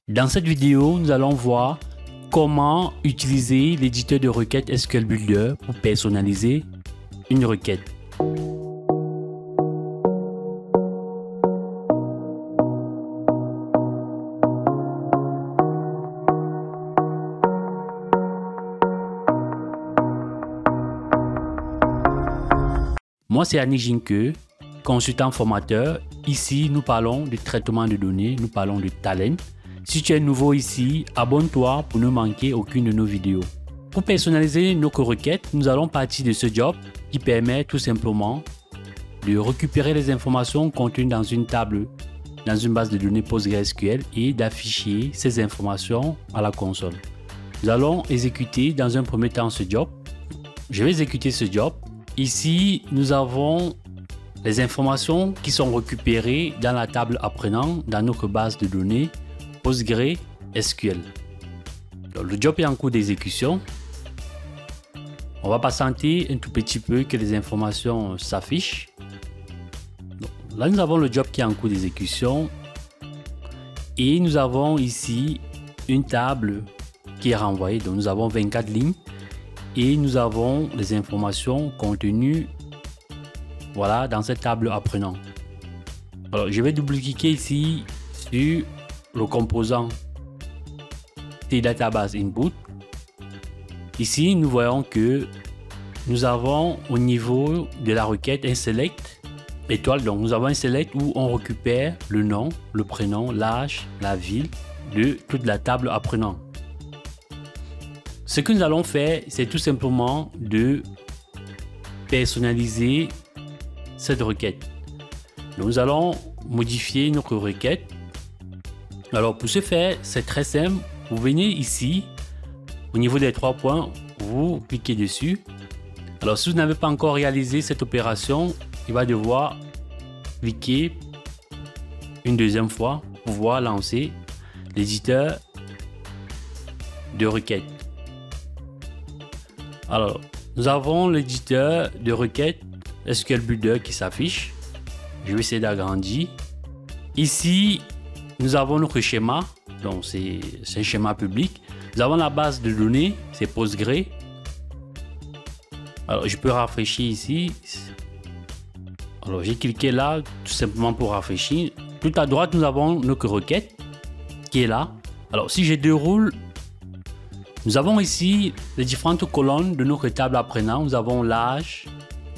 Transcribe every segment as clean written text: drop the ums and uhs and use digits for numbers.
Dans cette vidéo, nous allons voir comment utiliser l'éditeur de requête SQL Builder pour personnaliser une requête. Moi, c'est Annick Ginke, consultant formateur. Ici, nous parlons de traitement de données, nous parlons de talent. Si tu es nouveau ici, abonne-toi pour ne manquer aucune de nos vidéos. Pour personnaliser nos requêtes, nous allons partir de ce job qui permet tout simplement de récupérer les informations contenues dans une table, dans une base de données PostgreSQL et d'afficher ces informations à la console. Nous allons exécuter dans un premier temps ce job. Je vais exécuter ce job. Ici, nous avons les informations qui sont récupérées dans la table apprenant dans notre base de données PostgreSQL. Le job est en cours d'exécution. On va patienter un tout petit peu que les informations s'affichent. Là, nous avons le job qui est en cours d'exécution et nous avons ici une table qui est renvoyée. Donc, nous avons 24 lignes et nous avons les informations contenues dans cette table apprenant. Alors, je vais double-cliquer ici sur le composant Database Input. Ici, nous voyons que nous avons au niveau de la requête un select étoile. Donc, nous avons un select où on récupère le nom, le prénom, l'âge, la ville de toute la table apprenant. Ce que nous allons faire, c'est tout simplement de personnaliser cette requête. Donc, nous allons modifier notre requête. Alors, pour ce faire, c'est très simple. Vous venez ici, au niveau des 3 points, vous cliquez dessus. Alors, si vous n'avez pas encore réalisé cette opération, il va devoir cliquer une deuxième fois pour pouvoir lancer l'éditeur de requête. Alors, nous avons l'éditeur de requête SQL Builder qui s'affiche. Je vais essayer d'agrandir. Ici, nous avons notre schéma. Donc, c'est un schéma public. Nous avons la base de données, c'est Postgre. Alors, je peux rafraîchir ici. Alors, j'ai cliqué là, tout simplement pour rafraîchir. Tout à droite, nous avons notre requête qui est là. Alors, si je déroule, nous avons ici les différentes colonnes de notre table apprenant. Nous avons l'âge,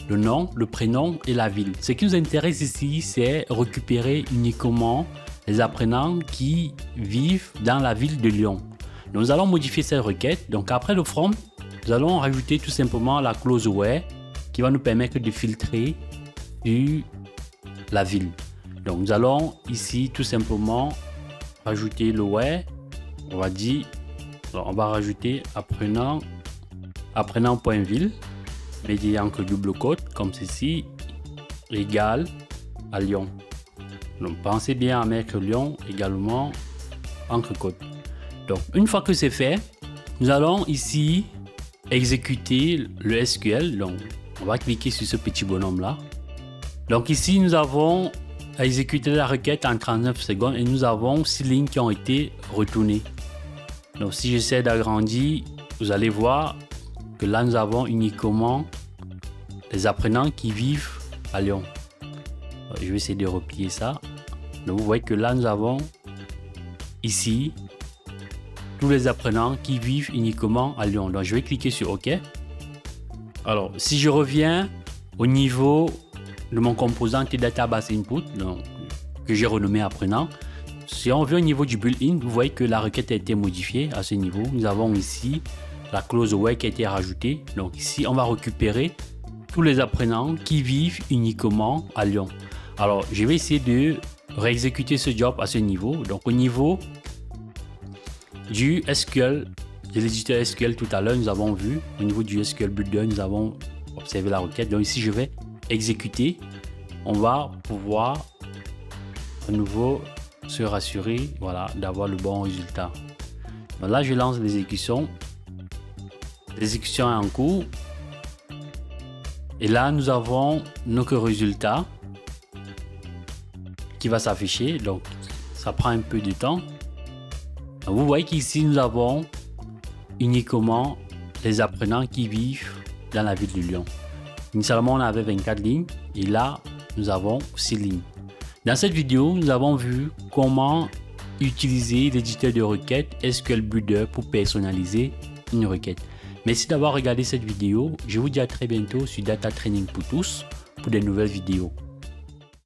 le nom, le prénom et la ville. Ce qui nous intéresse ici, c'est récupérer uniquement les apprenants qui vivent dans la ville de Lyon. Nous allons modifier cette requête. Donc, après le from, nous allons rajouter tout simplement la clause where qui va nous permettre de filtrer la ville. Donc, nous allons ici tout simplement rajouter le where. On va dire, on va rajouter apprenant.ville, médiant que double quote comme ceci, égale à Lyon. Donc, pensez bien à mettre Lyon également entre côtes. Donc, une fois que c'est fait, nous allons ici exécuter le SQL. Donc, on va cliquer sur ce petit bonhomme là. Donc, ici, nous avons exécuté la requête en 39 secondes et nous avons 6 lignes qui ont été retournées. Donc, si j'essaie d'agrandir, vous allez voir que là, nous avons uniquement les apprenants qui vivent à Lyon. Je vais essayer de replier ça. Donc, vous voyez que là, nous avons ici tous les apprenants qui vivent uniquement à Lyon. Donc, je vais cliquer sur OK. Alors, si je reviens au niveau de mon composant Database Input, donc, que j'ai renommé apprenant, si on vient au niveau du built-in, vous voyez que la requête a été modifiée à ce niveau. Nous avons ici la clause where qui a été rajoutée. Donc, ici, on va récupérer tous les apprenants qui vivent uniquement à Lyon. Alors, je vais essayer de réexécuter ce job à ce niveau. Donc, au niveau du SQL, de l'éditeur SQL tout à l'heure, nous avons vu, au niveau du SQL Builder, nous avons observé la requête. Donc, ici, je vais exécuter. On va pouvoir à nouveau se rassurer, d'avoir le bon résultat. Donc là, je lance l'exécution. L'exécution est en cours. Et là, nous avons notre résultat qui va s'afficher. Donc, ça prend un peu de temps. Donc, vous voyez qu'ici, nous avons uniquement les apprenants qui vivent dans la ville de Lyon. Initialement, on avait 24 lignes et là, nous avons 6 lignes. Dans cette vidéo, nous avons vu comment utiliser l'éditeur de requête SQL Builder pour personnaliser une requête. Merci d'avoir regardé cette vidéo. Je vous dis à très bientôt sur Data Training pour tous pour de nouvelles vidéos.